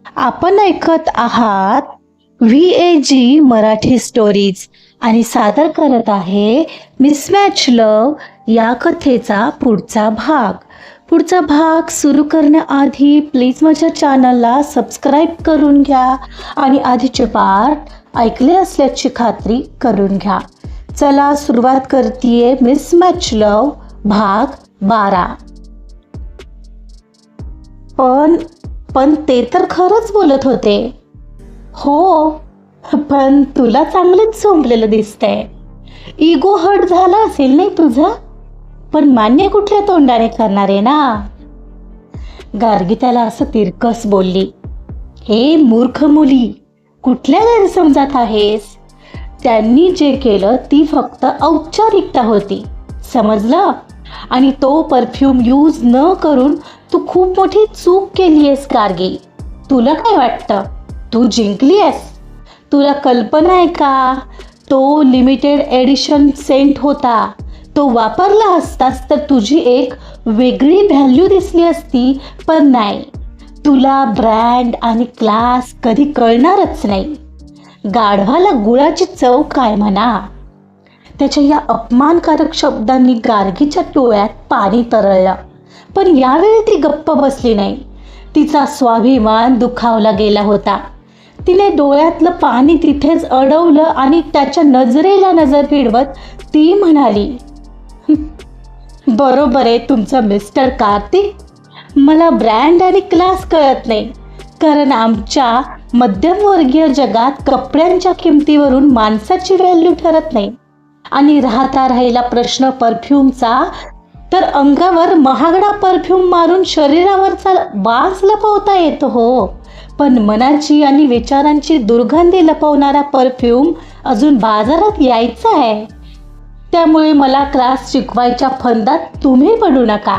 आपण ऐकत आहात VAG मराठी स्टोरीज आणि सादर करत आहे मिसमॅच लव्ह या कथेचा पुढचा भाग सुरू करण्याआधी प्लीज माझ्या चॅनलला सबस्क्राईब करून घ्या आणि आधीचे पार्ट ऐकले असल्याची खात्री करून घ्या. चला सुरुवात करतीये मिसमॅच लव्ह भाग 12. पण ते तर खरंच बोलत होते. हो, पण तुला चांगलेच झोंबलेलं दिसतंय. इगो हर्ट झाला असेल नाही तुझा, पण मान्य कुठल्या तोंडाने करणार आहे ना. गार्गी त्याला असं तिरकस बोलली. हे मूर्ख मुली, कुठल्या गैरसमजात आहेस? त्यांनी जे केलं ती फक्त औपचारिकता होती, समजलं? आणि तो परफ्यूम यूज न करून तू खूप मोठी चूक केली आहेस गार्गी. तुला काय वाटतं, तू जिंकली आहेस? तुला कल्पना आहे का, तो लिमिटेड एडिशन सेंट होता. तो वापरला असतास तर तुझी एक वेगळी व्हॅल्यू दिसली असती. पण नाही, तुला ब्रँड आणि क्लास कधी कळणारच नाही. गाढवाला गुळाची चव काय म्हणा. त्याच्या या अपमानकारक शब्दांनी गार्गीच्या डोळ्यात पाणी तरळलं. पण यावेळी ती गप्प बसली नाही. तिचा स्वाभिमान दुखावला गेला होता. तिने डोळ्यातलं पाणी तिथेच अडवलं आणि त्याच्या नजरेला नजर भिडवत ती म्हणाली, बरोबर आहे तुमचं मिस्टर कार्तिक. मला ब्रँड आणि क्लास कळत नाही, कारण आमच्या मध्यमवर्गीय जगात कपड्यांच्या किमतीवरून माणसाची व्हॅल्यू ठरत नाही. आणि राहिला प्रश्न परफ्यूमचा, तर अंगावर महागडा परफ्यूम मारून शरीरावरचा वास लपवता येतो हो, पण मनाची आणि विचारांची दुर्गंधी लपवणारा परफ्यूम अजून बाजारात यायचा आहे. त्यामुळे मला क्लास शिकवायच्या फंदात तुम्ही पडू नका.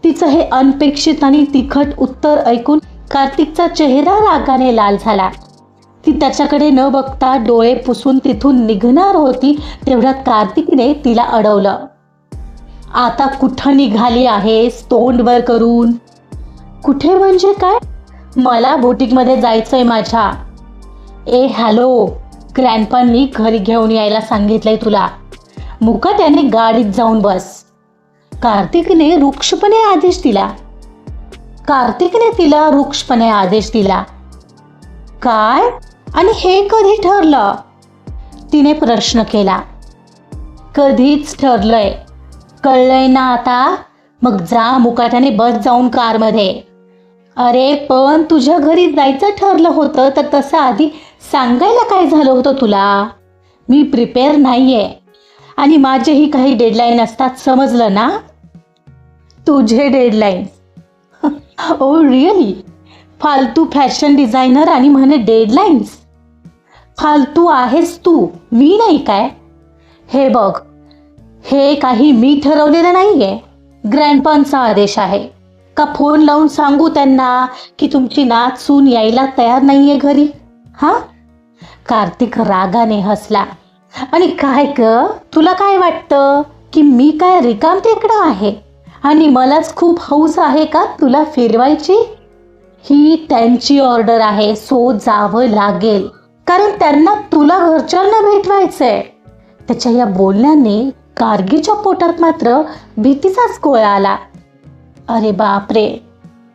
तिचं हे अनपेक्षित आणि तिखट उत्तर ऐकून कार्तिकचा चेहरा रागाने लाल झाला. ती त्याच्याकडे न बघता डोळे पुसून तिथून निघणार होती, तेवढ्यात कार्तिकने तिला अडवलं. आता कुठं निघाली आहेस तोंड वर करून? कुठे म्हणजे काय? मला बुटीकमध्ये जायचंय माझ्या. ए हॅलो, ग्रँडपांनी घरी घेऊन यायला सांगितलंय तुला. मुका त्याने गाडीत जाऊन बस. कार्तिकने रुक्षपणे आदेश दिला. काय? आणि हे कधी ठरलं? तिने प्रश्न केला. कधीच ठरलंय, कळलंय ना आता? मग जा मुकाट्याने बस जाऊन कारमध्ये. अरे पण तुझ्या घरी जायचं ठरलं होतं तर तसं आधी सांगायला काय झालं होतं तुला? मी प्रिपेअर नाहीये आणि माझेही काही डेडलाईन असतात, समजलं ना? तुझे डेडलाईन? Oh really? फालतू फॅशन डिझायनर आणि म्हणे डेडलाईन्स? फालतू आहेस तू, मी नाही काय? हे बघ, हे काही मी ठरवलेलं नाहीये, ग्रँडपांचा आदेश आहे. का फोन लावून सांगू त्यांना की तुमची नात सून यायला तयार नाहीये घरी? हा? कार्तिक रागाने हसला. आणि काय ग, तुला काय वाटतं की मी काय रिकाम टेकडा आहे आणि मलाच खूप हौस आहे का तुला फिरवायची? ही त्यांची ऑर्डर आहे, सो जावं लागेल, कारण त्यांना तुला घरच्यांना भेटवायचंय. त्याच्या या बोलण्याने गार्गीच्या पोटात मात्र भीतीचाच गोळा आला. अरे बापरे,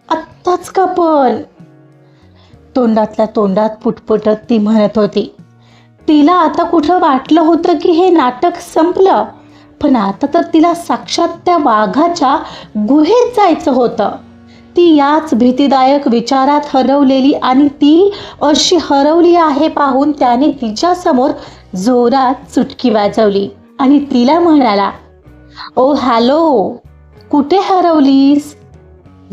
आत्ताच का पण? तोंडातल्या तोंडात पुटपुटत ती म्हणत होती. तिला आता कुठं वाटलं होतं की हे नाटक संपलं, पण आता तर तिला साक्षात त्या वाघाच्या गुहेत जायचं होतं. ती याच भीतीदायक विचारात हरवलेली आणि ती अशी हरवली आहे पाहून त्याने तिच्यासमोर जोरात चुटकी वाजवली आणि तिला म्हणाला, ओ हॅलो, कुठे हरवलीस?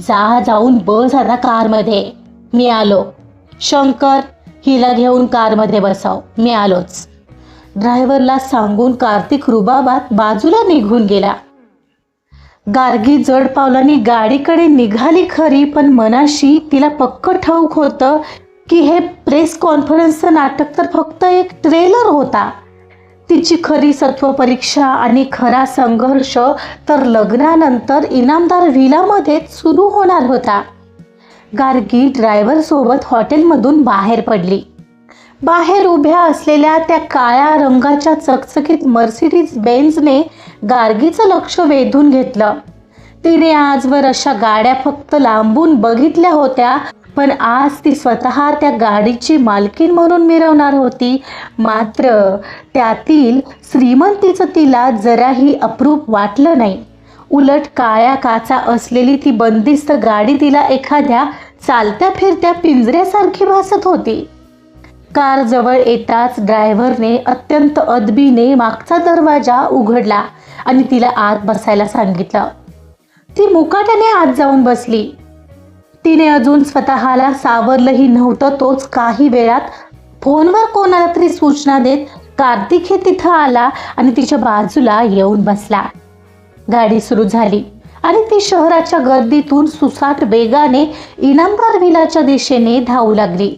जाऊन बस आता कारमध्ये, मी आलो. शंकर, हिला घेऊन कारमध्ये बसव, मी आलोच. ड्रायव्हरला सांगून कार्तिक रुबाबात बाजूला निघून गेला. गार्गी जड पावलांनी गाडीकडे निघाली खरी, पण मनाशी तिला पक्क ठाऊक होतं की हे प्रेस कॉन्फरन्सचं नाटक तर फक्त एक ट्रेलर होता. तिची खरी सत्व परीक्षा आणि खरा संघर्ष तर लग्नानंतर इनामदार व्हिलामध्ये सुरू होणार होता. गार्गी ड्रायव्हर सोबत हॉटेलमधून बाहेर पडली. बाहेर उभ्या असलेल्या त्या काळ्या रंगाच्या चकचकीत मर्सिडीज बेन्झने गार्गीचं लक्ष वेधून घेतलं. तिने आजवर अशा गाड्या फक्त लांबून बघितल्या होत्या, पण आज ती स्वतः त्या गाडीची मालकीण म्हणून मिरवणार होती. मात्र त्यातील श्रीमंतीचं तिला जराही अप्रूप वाटलं नाही. उलट काळ्या काचा असलेली ती बंदिस्त गाडी तिला एखाद्या चालत्या फिरत्या पिंजऱ्यासारखी भासत होती. कार जवळ येताच ड्रायव्हरने अत्यंत अदबीने मागचा दरवाजा उघडला आणि तिला आत बसायला सांगितलं. ती मुकाट्याने आत जाऊन बसली. तिने अजून स्वतःला सावरलंही नव्हतं, तोच काही वेळात फोनवर कोणाला तरी सूचना देत कार्तिक हे तिथं आला आणि तिच्या बाजूला येऊन बसला. गाडी सुरू झाली आणि ती शहराच्या गर्दीतून सुसाट वेगाने इनामदार विलाच्या दिशेने धावू लागली.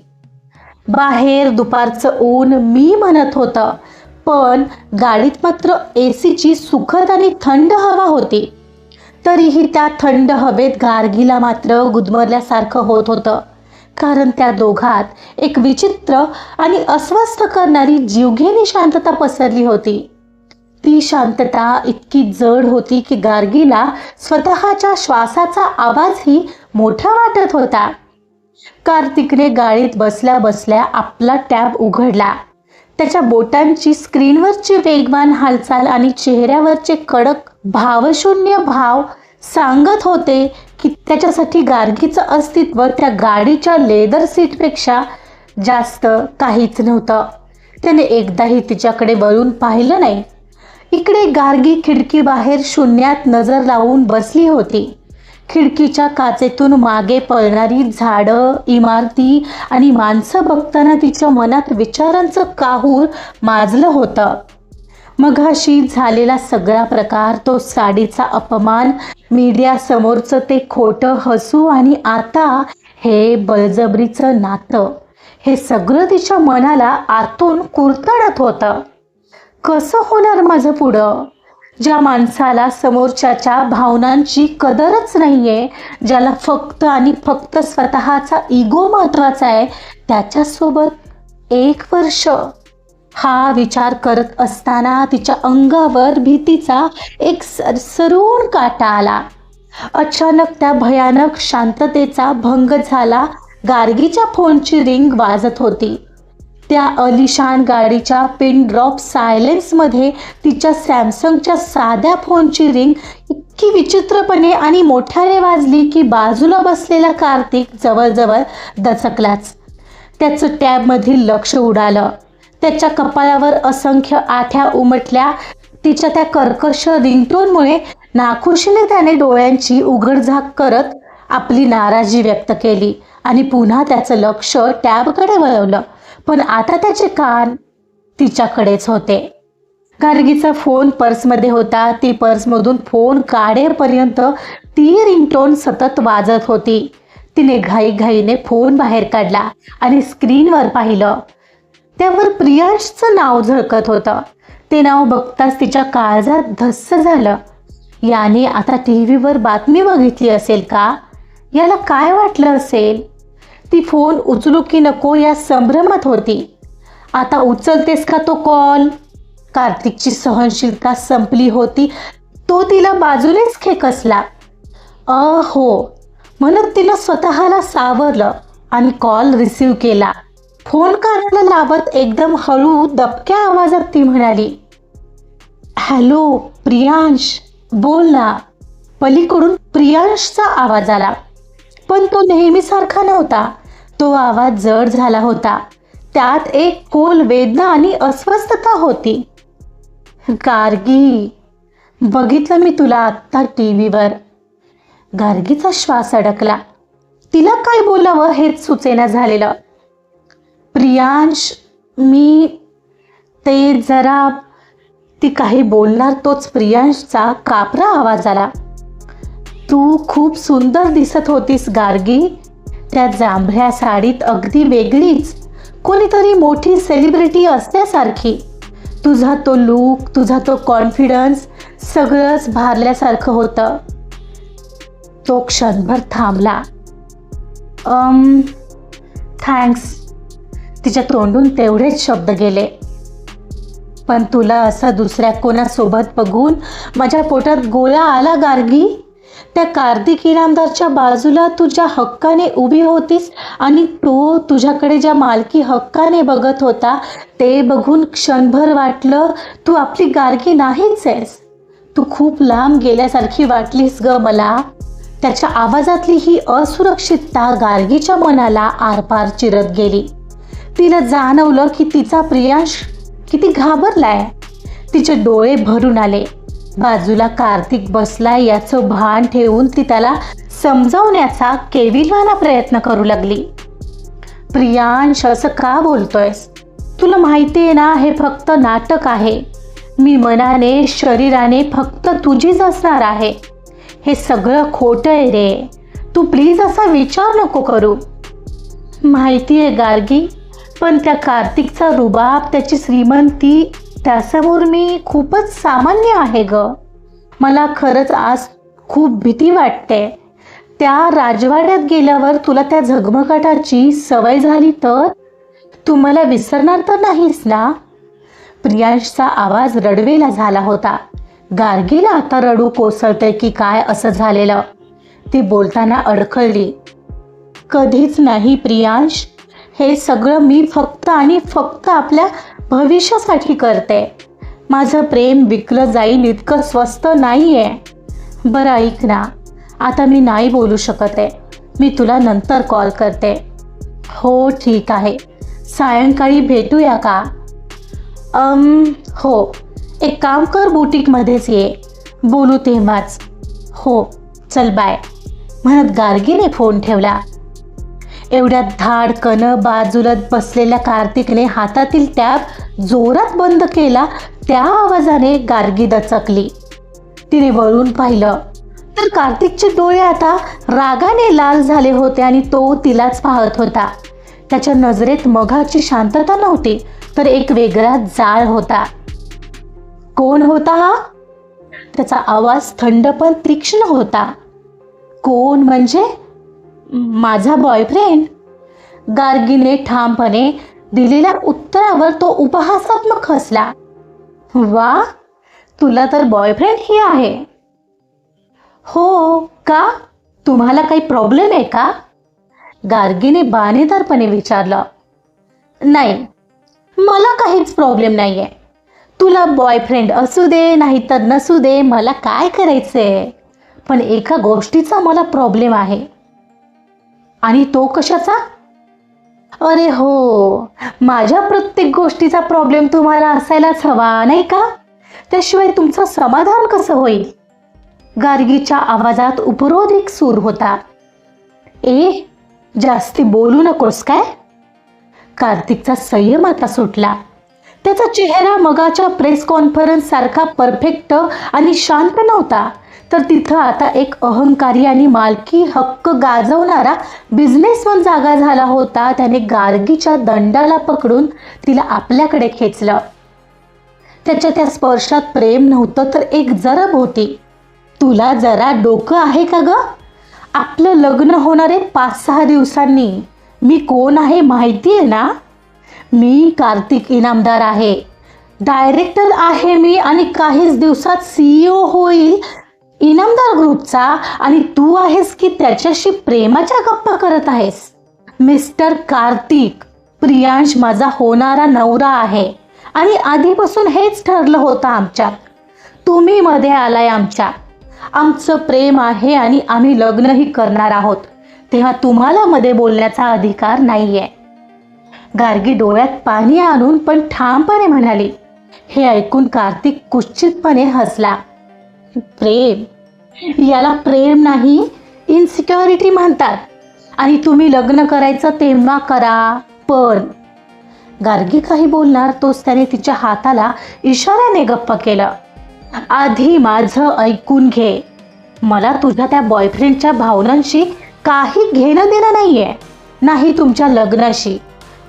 बाहेर दुपारचं ऊन मी म्हणत होतं, पण गाडीत मात्र एसीची सुखद आणि थंड हवा होती. तरीही त्या थंड हवेत गार्गीला मात्र गुदमरल्यासारखं होत होतं, कारण त्या दोघात एक विचित्र आणि अस्वस्थ करणारी जीवघेणी शांतता पसरली होती. ती शांतता इतकी जड होती की गार्गीला स्वतःच्या श्वासाचा आवाजही मोठा वाटत होता. कार्तिकने गाडीत बसल्या बसल्या आपला टॅब उघडला. त्याच्या बोटांची स्क्रीनवरची वेगवान हालचाल आणि चेहऱ्यावरचे कडक भावशून्य भाव सांगत होते की त्याच्यासाठी गार्गीचं अस्तित्व त्या गाडीच्या लेदर सीटपेक्षा जास्त काहीच नव्हतं. त्याने एकदाही तिच्याकडे वळून पाहिलं नाही. इकडे गार्गी खिडकीबाहेर शून्यात नजर लावून बसली होती. खिडकीच्या काचेतून मागे पळणारी झाडं, इमारती आणि माणसं बघताना तिच्या मनात विचारांचं काहूर माजलं होतं. मघाशी झालेला सगळा प्रकार, तो साडीचा अपमान, मीडिया समोरचं ते खोटं हसू आणि आता हे बळजबरीचं नातं, हे सगळं तिच्या मनाला आतून कुरतडत होतं. कसं होणार माझं पुढं? ज्या माणसाला समोरच्याच्या भावनांची कदरच नाहीये, ज्याला फक्त आणि फक्त स्वतःचा इगो महत्वाचा आहे, त्याच्यासोबत 1 वर्ष. हा विचार करत असताना तिच्या अंगावर भीतीचा एक सरसरून काटा आला. अचानक त्या भयानक शांततेचा भंग झाला. गार्गीच्या फोनची रिंग वाजत होती. त्या अलिशान गाडीच्या पिन ड्रॉप सायलेन्समध्ये तिच्या सॅमसंगच्या साध्या फोनची रिंग इतकी विचित्रपणे आणि मोठ्याने वाजली की बाजूला बसलेला कार्तिक जवळजवळ दचकलाच. त्याचं टॅबमधील लक्ष उडालं. त्याच्या कपाळावर असंख्य आठ्या उमटल्या. तिच्या त्या कर्कश रिंगटोनमुळे नाखुशीने त्याने डोळ्यांची उघडझाक करत आपली नाराजी व्यक्त केली आणि पुन्हा त्याचं लक्ष टॅबकडे वळवलं. पण आता त्याचे कान तिच्याकडेच होते. गार्गीचा फोन पर्समध्ये होता. ती पर्समधून फोन काढेपर्यंत ती रिंगटोन सतत वाजत होती. तिने घाईघाईने फोन बाहेर काढला आणि स्क्रीनवर पाहिलं. त्यावर प्रियांशचं नाव झळकत होतं. ते नाव बघताच तिच्या काळजात धस्स झालं. याने आता टीव्हीवर बातमी बघितली असेल का? याला काय वाटलं असेल? ती फोन उचलू की नको या संभ्रमात होती. आता उचलतेस का तो कॉल? कार्तिकची सहनशीलता संपली होती. तो तिला बाजूनेच खेकसला. हो म्हणत तिनं स्वतःला सावरलं आणि कॉल रिसीव केला. फोन कानाला लावत एकदम हळू दबक्या आवाजात ती म्हणाली, हॅलो प्रियांश, बोल ना. पलीकडून प्रियांशचा आवाज आला, पण तो नेहमीसारखा नव्हता. तो आवाज जड झाला होता. त्यात एक खोल वेदना आणि अस्वस्थता होती. गार्गी, बघितलं मी तुला आत्ता टीव्हीवर. गार्गीचा श्वास अडकला. तिला काय बोलावं हेच सुचेना झालेलं. प्रियांश, मी ते जरा, ती काही बोलणार तोच प्रियांशचा कापरा आवाज आला. तू खूप सुंदर दिसत होतीस गार्गी. त्या जांभळ्या साडीत अगदी वेगळीच, कोणीतरी मोठी सेलिब्रिटी असल्यासारखी. तुझा तो लूक, तुझा तो कॉन्फिडन्स, सगळंच भारल्यासारखं होतं. तो क्षणभर थांबला. थँक्स. तिच्या तोंडून तेवढेच शब्द गेले. पण तुला असं दुसऱ्या कोणासोबत बघून माझ्या पोटात गोळा आला गार्गी. त्या कार्तिक इनामदारच्या बाजूला तू ज्या हक्काने उभी होतीस आणि तो तुझ्याकडे ज्या मालकी हक्काने बघत होता ते बघून क्षणभर वाटलं तू आपली गार्गी नाहीच आहेस. तू खूप लांब गेल्यासारखी वाटलीस ग मला. त्याच्या आवाजातली ही असुरक्षितता गार्गीच्या मनाला आरपार चिरत गेली. तिला जाणवलं की तिचा प्रियांश किती घाबरलाय. तिचे डोळे भरून आले. बाजूला कार्तिक बसलाय याचं भान ठेवून ती त्याला समजावण्याचा केविलवाना प्रयत्न करू लागली. प्रियांश, असं का बोलतोयस? तुला माहिती आहे ना हे फक्त नाटक आहे. मी मनाने शरीराने फक्त तुझीच असणार आहे. हे सगळं खोटं आहे रे. तू प्लीज असा विचार नको करू. माहिती आहे गार्गी, पण त्या कार्तिकचा रुबाब, त्याची श्रीमंती, त्यासमोर मी खूपच सामान्य आहे ग. मला खरंच आज खूप भीती वाटते. त्या राजवाड्यात गेल्यावर तुला त्या झगमगाटाची सवय झाली तर तू मला विसरणार तर नाहीस ना? प्रियांशचा आवाज रडवेला झाला होता. गार्गीला आता रडू कोसळते की काय असं झालेलं. ती बोलताना अडखळली. कधीच नाही प्रियांश. हे सगळं मी फक्त आणि फक्त आपल्या भविष्यासाठी करते. माझं प्रेम विकलं जाईल इतकं स्वस्त नाही आहे. बरं ऐक ना, आता मी नाही बोलू शकत आहे. मी तुला नंतर कॉल करते. हो ठीक आहे. सायंकाळी भेटूया का? हो. एक काम कर, बुटीकमध्येच ये. बोलू तेव्हाच. हो चल बाय म्हणत गार्गीने फोन ठेवला. एवढ्यात धाडकन बाजूलात बसलेल्या कार्तिकने हातातील टॅब जोरात बंद केला. त्या आवाजाने गार्गी दचकली. तिने वळून पाहिलं तर कार्तिकचे डोळे आता रागाने लाल झाले होते आणि तो तिलाच पाहत होता. त्याच्या नजरेत मघाची शांतता नव्हती तर एक वेगळा जाळ होता. कोण होता हा? त्याचा आवाज थंड पण तीक्ष्ण होता. कोण म्हणजे? माझा बॉयफ्रेंड. गार्गीने ठामपणे दिलेल्या उत्तरावर तो उपहासात्मक हसला. वा, तुला तर बॉयफ्रेंड ही आहे? हो का? तुम्हाला काही प्रॉब्लेम आहे का? गार्गीने बाणेदारपणे विचारलं. नाही, मला काहीच प्रॉब्लेम नाही आहे. तुला बॉयफ्रेंड असू दे नाहीतर नसू दे, मला काय करायचंय. पण एका गोष्टीचा मला प्रॉब्लेम आहे. आणि तो कशाचा? अरे हो, माझ्या प्रत्येक गोष्टीचा प्रॉब्लेम तुम्हाला असायलाच हवा नाही का? त्याशिवाय तुमचं समाधान कसं होईल? गार्गीच्या आवाजात उपरोधिक सूर होता. जास्ती बोलू नकोस काय? कार्तिकचा संयम आता सुटला. त्याचा चेहरा मगाच्या प्रेस कॉन्फरन्स सारखा परफेक्ट आणि शांत नव्हता, तर तिथं आता एक अहंकारी आणि मालकी हक्क गाजवणारा बिझनेसमन जागा झाला होता. त्याने गार्गीच्या दंडाला पकडून तिला आपल्याकडे खेचलं. त्याच्या त्या स्पर्शात प्रेम नव्हतं तर एक जरब होती. तुला जरा डोकं आहे का ग? आपलं लग्न होणारे 5-6 दिवसांनी. मी कोण आहे माहिती आहे ना? मी कार्तिक इनामदार आहे. डायरेक्टर आहे मी आणि काहीच दिवसात CEO होईल इनामदार ग्रुपचा. आणि तू आहेस की त्याच्याशी प्रेमाच्या गप्पा करत आहेस? मिस्टर कार्तिक, प्रियांश माझा होणारा नवरा आहे आणि आधीपासून हेच ठरलं होतं आमच्यात. तुम्ही मध्ये आलाय आमच्या. आमचं प्रेम आहे आणि आम्ही लग्नही करणार आहोत, तेव्हा तुम्हाला मध्ये बोलण्याचा अधिकार नाहीये. गार्गी डोळ्यात पाणी आणून पण ठामपणे म्हणाली. हे ऐकून कार्तिक कुचितपणे हसला. प्रेम? याला प्रेम नाही, इनसिक्युरिटी म्हणतात. आणि तुम्ही लग्न करायचं तेव्हा करा. पण गार्गी काही बोलणार तोच त्याने तिच्या हाताला इशाऱ्याने गप्प केलं. आधी माझं ऐकून घे. मला तुझ्या त्या बॉयफ्रेंडच्या भावनांशी काही घेणं देणं नाहीये, नाही तुमच्या लग्नाशी.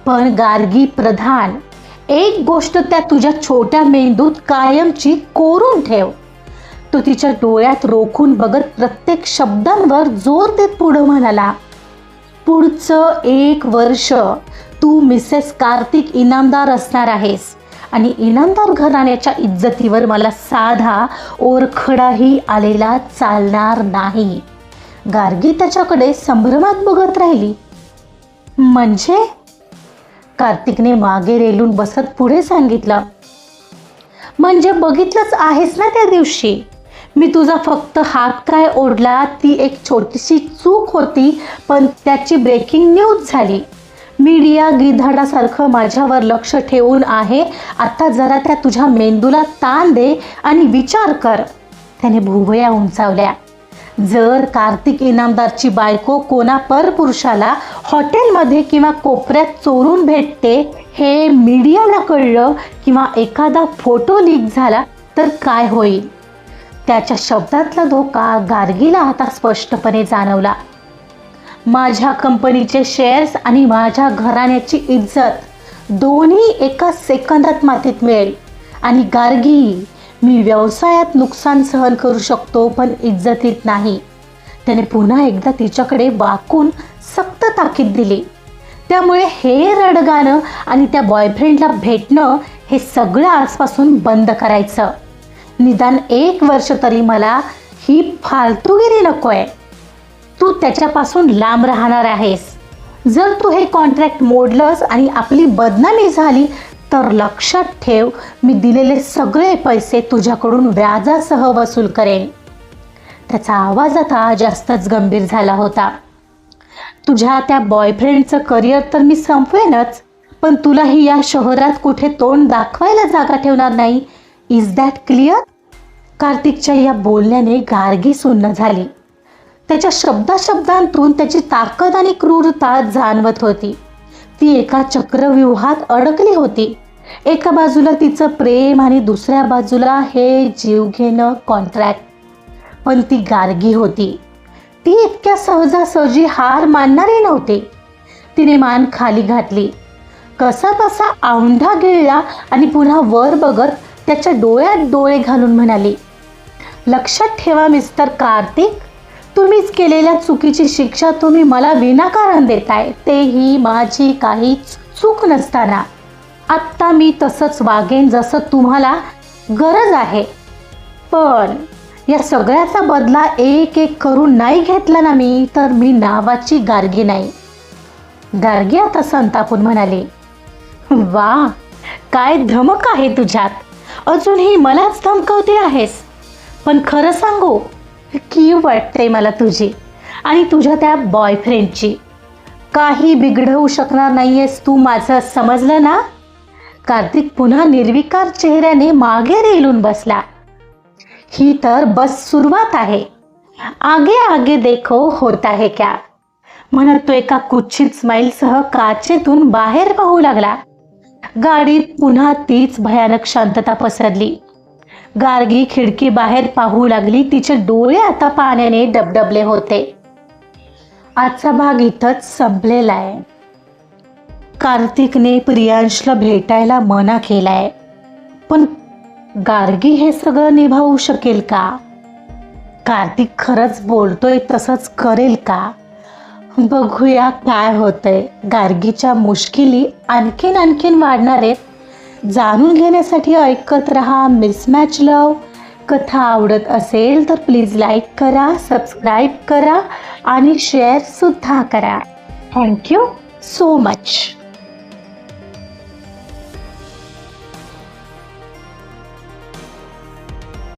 पण गार्गी प्रधान, एक गोष्ट त्या तुझ्या छोट्या मेंदूत कायमची कोरून ठेव. तो तिच्या डोळ्यात रोखून बघत प्रत्येक शब्दांवर जोर देत पुढं म्हणाला. पुढचं 1 वर्ष तू मिसेस कार्तिक इनामदार असणार आहेस आणि इनामदार घराण्याच्या इज्जतीवर मला साधा ओरखडाही आलेला चालणार नाही. गार्गी त्याच्याकडे संभ्रमात बघत राहिली. म्हणजे? कार्तिकने मागे रेलून बसत पुढे सांगितलं. म्हणजे बघितलंच आहेस ना त्या दिवशी, मी तुझा फक्त हात काय ओढला, ती एक छोटीशी चूक होती, पण त्याची ब्रेकिंग न्यूज झाली. मीडिया गिधाडासारखं माझ्यावर लक्ष ठेवून आहे. आता जरा त्या तुझ्या मेंदूला ताण दे आणि विचार कर. त्याने भुवया उंचावल्या. जर कार्तिक इनामदारची बायको कोणा परपुरुषाला हॉटेलमध्ये किंवा कोपऱ्यात चोरून भेटते हे मीडियाला कळलं किंवा एखादा फोटो लीक झाला तर काय होईल? त्याच्या शब्दातला धोका गार्गीला आता स्पष्टपणे जाणवला. माझ्या कंपनीचे शेअर्स आणि माझ्या घराण्याची इज्जत दोन्ही एका सेकंदात मातीत मिळेल. आणि गार्गी, मी व्यवसायात नुकसान सहन करू शकतो पण इज्जतीत नाही. त्याने पुन्हा एकदा तिच्याकडे वाकून सक्त ताकीद दिली. त्यामुळे हे रडगाणं आणि त्या बॉयफ्रेंडला भेटणं हे सगळं आजपासून बंद करायचं. निदान 1 वर्ष तरी मला ही फालतूगिरी नको आहे. तू त्याच्यापासून लांब राहणार आहेस. जर तू हे कॉन्ट्रॅक्ट मोडलंस आणि आपली बदनामी झाली तर लक्षात ठेव, मी दिलेले सगळे पैसे तुझ्याकडून व्याजासह वसूल करेन. त्याचा आवाज आता जास्तच गंभीर झाला होता. तुझ्या त्या बॉयफ्रेंडचं करिअर तर मी संपवेनच, पण तुलाही या शहरात कुठे तोंड दाखवायला जागा ठेवणार नाही. Is that clear? कार्तिकच्या या बोलण्याने गार्गी सुन्न झाली. त्याच्या शब्दाशब्दांतून त्याची ताकद आणि क्रूरता जाणवत होती. ती एका चक्रव्यूहात अडकली होती. एका बाजूला तिचं प्रेम आणि दुसऱ्या बाजूला हे जीवघेणं कॉन्ट्रॅक्ट. पण ती गार्गी होती. ती इतक्या सहजासहजी हार मानणारी नव्हती. तिने मान खाली घातली, कसा बसा औंढा गिळला आणि पुन्हा वर बघत त्याच्या डोळ्यात डोळे घालून म्हणाली, लक्षात ठेवा मिस्टर कार्तिक, तुम्हीच केलेल्या चुकीची शिक्षा तुम्ही मला विनाकारण देताय, तेही माझी काहीच चूक नसताना. आत्ता मी तसंच वागेन जसं तुम्हाला गरज आहे. पण या सगळ्याचा बदला एक एक करून नाही घेतला ना मी, तर मी नावाची गार्गी नाही. गार्गी आता संतापून म्हणाली, वा, काय धमक आहे तुझ्यात. अजूनही मलाच धमकवते आहेस. पण खरं सांगू, कीव वाटते मला तुझी आणि तुझ्या त्या बॉयफ्रेंडची. काही बिघडवू शकणार नाहीयेस तू माझं, समजलं ना? कार्तिक पुन्हा निर्विकार चेहऱ्याने मागे रेलून बसला. ही तर बस सुरुवात आहे. आगे आगे देखो होता है क्या, म्हणत तो एका कुत्सित स्माईलसह काचेतून बाहेर पाहू लागला. गाडीत पुन्हा तीच भयानक शांतता पसरली. गार्गी खिडकी बाहेर पाहू लागली. तिचे डोळे आता पाण्याने डबडबले होते. आजचा भाग इथंच संपलेला आहे. कार्तिकने प्रियांशला भेटायला मना केलाय, पण गार्गी हे सगळं निभावू शकेल का? कार्तिक खरंच बोलतोय तसंच करेल का? बघूया काय होतंय. गार्गीच्या मुश्किली आणखीन वाढणार आहेत. जाणून घेण्यासाठी ऐकत रहा मिसमॅच लव. कथा आवडत असेल तर प्लीज लाईक करा, सबस्क्राईब करा आणि शेअर सुद्धा करा. Thank you so much.